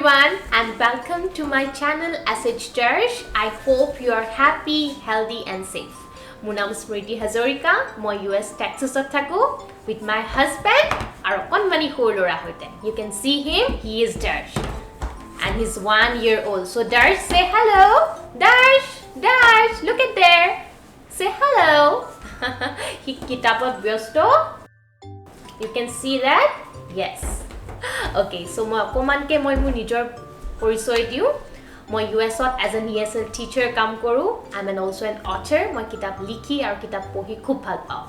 everyone and welcome to my channel SH Church. I hope you are happy, healthy and safe. My name is Smriti Hazarika. I US Texas with my husband and one lora hoite. You can see him, he is Darsh. And he's 1 year old. So Darsh, say hello. Darsh, look at there. Say hello. He kitabot byosto. You can see that? Yes. Okay, so মই মোৰ নিজৰ পৰিচয় দিও মই US to as an ESL teacher কাম কৰো I'm also an author মই কিতাপ লিখি আৰু কিতাপ পঢ়ি খুব ভাল পাওঁ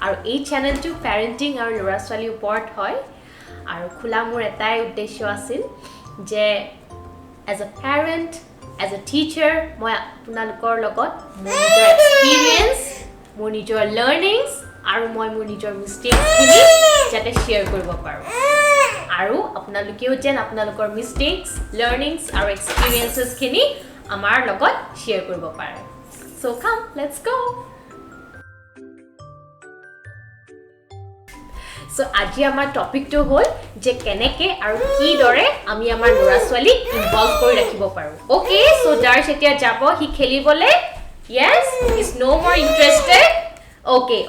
আৰু এই চেনেলটো parenting আৰু ল'ৰা ছোৱালীৰ ওপৰত হয় আৰু খোলা মোৰ এটাই উদ্দেশ্য আছিল যে as a parent as a teacher মই আপোনালোকৰ লগত মোৰ নিজৰ experience মোৰ নিজৰ learnings আৰু মই মোৰ নিজৰ mistakes খিনি যাতে share কৰিব পাৰো আৰু আপোনালোকেও যেন আপোনালোকৰ mistakes, learnings আৰু experiences খিনি আমাৰ লগত share কৰিব পাৰে so come let's go so আজি আমাৰ টপিকটো হ'ল যে কেনেকে আৰু কি দৰে আমি আমাৰ ল'ৰা ছোৱালীক ইনভলভ কৰি ৰাখিব পাৰো ওকে so Darsh এতিয়া যাব হি খেলিবলে yes is no more interested okay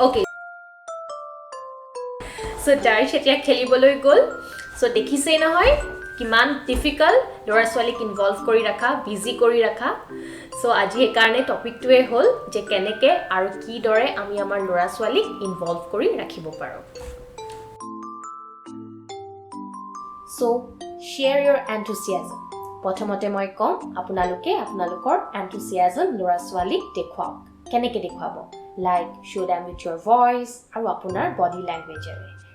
so Darsh এতিয়া খেলিবলৈ গ'ল So দেখিছেই নহয় কিমান ডিফিকাল্ট ল'ৰা ছোৱালীক ইনভলভ কৰি ৰাখা বিজি কৰি ৰাখা সো আজি এই কাৰণে টপিকটোৱে হ'ল যে কেনেকে আৰু কি দৰে আমি আমাৰ ল'ৰা ছোৱালীক ইনভলভ কৰি ৰাখিব পাৰো সো share your enthusiasm প্ৰথমতে মই কম আপোনালোকে আপোনালোকৰ enthusiasm ল'ৰা ছোৱালীক দেখুৱাওক কেনেকে দেখুৱাব like show them with your voice আৰু আপোনাৰ body language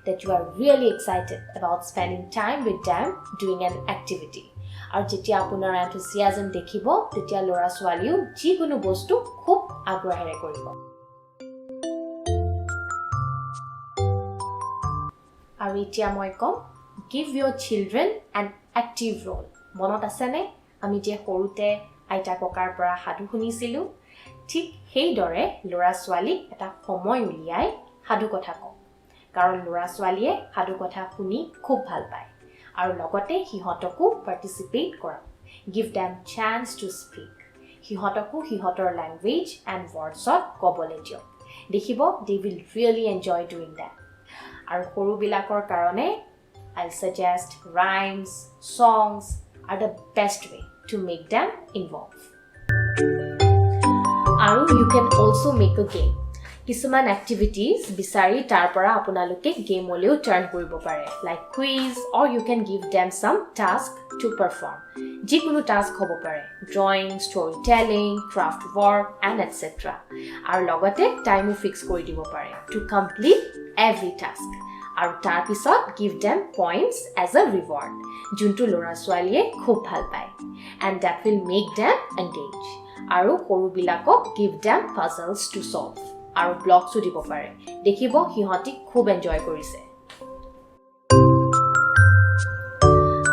that you are really excited about spending time with them doing an activity. আৰু যেতিয়া আপোনাৰ enthusiasm দেখিব তেতিয়া ল'ৰা ছোৱালীও যিকোনো বস্তু খুব আগ্ৰহেৰে কৰিব আৰু এতিয়া মই কম give your children an active role মনত আছেনে আমি যে সৰুতে আইতা ককাৰ পৰা সাধু শুনিছিলো ঠিক সেইদৰে ল'ৰা ছোৱালীক এটা সময় উলিয়াই সাধু কথা কওক কাৰণ ল'ৰা ছোৱালীয়ে সাধু কথা শুনি খুব ভাল পায় আৰু লগতে হিহঁতকো পাৰ্টিসিপেট কৰা give them chance to speak হিহঁতকো হিহঁতৰ language and words of ক'বলৈ দিয়ক দেখিব they will really enjoy doing that আৰু সৰু বিলাকৰ কাৰণে I'll suggest rhymes songs are the best way to make them involve আৰু you can also make a game কিছুমান activities বিচাৰি তাৰ পৰা আপোনালোকে গেম হলেও টাৰ্ন কৰিব পাৰে like quiz or you can give them some task to perform যিকোনো task হ'ব পাৰে drawing storytelling craft work and etc আৰু লগতে টাইমো ফিক্স কৰি দিব পাৰে to complete every task আৰু তাৰ পিছত give them points as a reward যোনটো ল'ৰা ছোৱালীয়ে খুব ভাল পায় and that will make them engage আৰু সৰু বিলাকক give them puzzles to solve আৰু ব্লগছো দিব পাৰে দেখিব হিহঁতি খুব এনজয় কৰিছে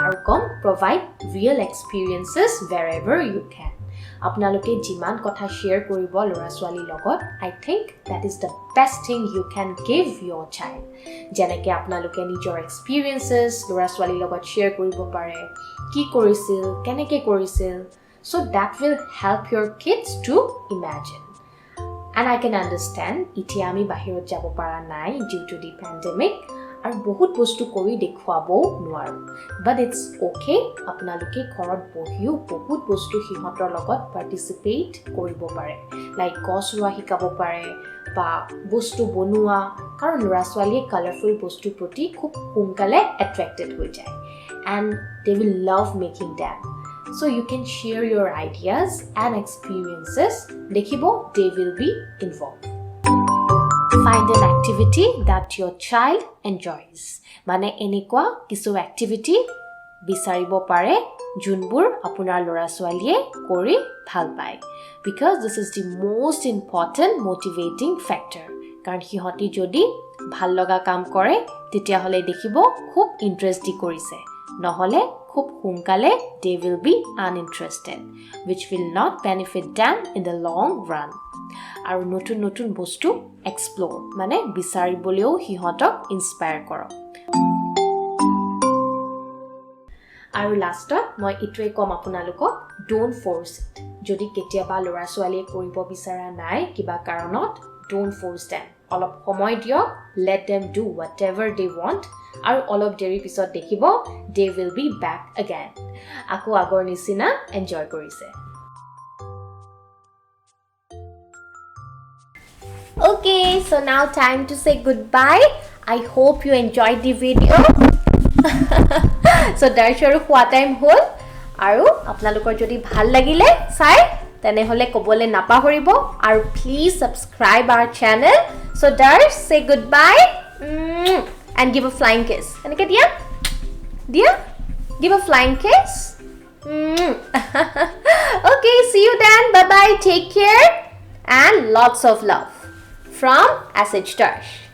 আৰু কম provide real experiences wherever you can আপোনালোকে যিমান কথা share কৰিব ল'ৰা ছোৱালীৰ লগত I think that is the best thing you can give your child যেনেকৈ আপোনালোকে নিজৰ experiences ল'ৰা ছোৱালীৰ লগত share কৰিব পাৰে কি কৰিছিল কেনেকৈ কৰিছিল so that will help your kids to imagine And I can understand ইতিয়া আমি বাহিৰত যাব পৰা নাই due to the pandemic আৰু বহুত বস্তু কৰি দেখুৱাবও নোৱাৰো but it's okay আপোনালোকে ঘৰত বহিও বহুত বস্তু হিহঁতৰ লগত participate কৰিব পাৰে like গছ ৰোৱা শিকাব পাৰে বা বস্তু বনোৱা কাৰণ ল'ৰা ছোৱালীয়ে কালাৰফুল বস্তুৰ প্ৰতি খুব সোনকালে attracted হৈ যায় and they will love making them So you can share your ideas and experiences. Dekhibo, they will be involved. Find an activity that your child enjoys. Mane enikwa kisu activity bisaribo pare junbur apunar lora swaliye kori bhal pai. Because this is the most important motivating factor. Karan hihoti jodi bhal loga kam kore tetia hole dekhibo khub interest di korise. Nohole খুব সোনকালে they will be uninterested which will not benefit them in the long run আৰু নতুন নতুন বস্তু explore মানে বিচাৰিবলৈও হিহঁতক inspire কৰক আৰু লাষ্টত মই ইটোৱে কম আপোনালোকক ডোন্ট ফৰ্চ ইট যদি কেতিয়াবা ল'ৰা ছোৱালীয়ে কৰিব বিচৰা নাই কিবা কাৰণত ডোন্ট ফৰ্চ দেম অলপ সময় দিয়ক let them do whatever they want আৰু অলপ দেৰি পিছত দেখিব they will be back again আকৌ আগৰ নিচিনা এনজয় কৰিছে Okay, so now time to say goodbye. I hope you enjoyed the video. So darsharu khua time hol aru apnalokor jodi bhal lagile sai tene hole kobole napahoribo aru please subscribe our channel. So Darsh, say goodbye and give a flying kiss. Enike dia give a flying kiss. Okay, see you then. Bye bye, take care and lots of love from SH Darsh.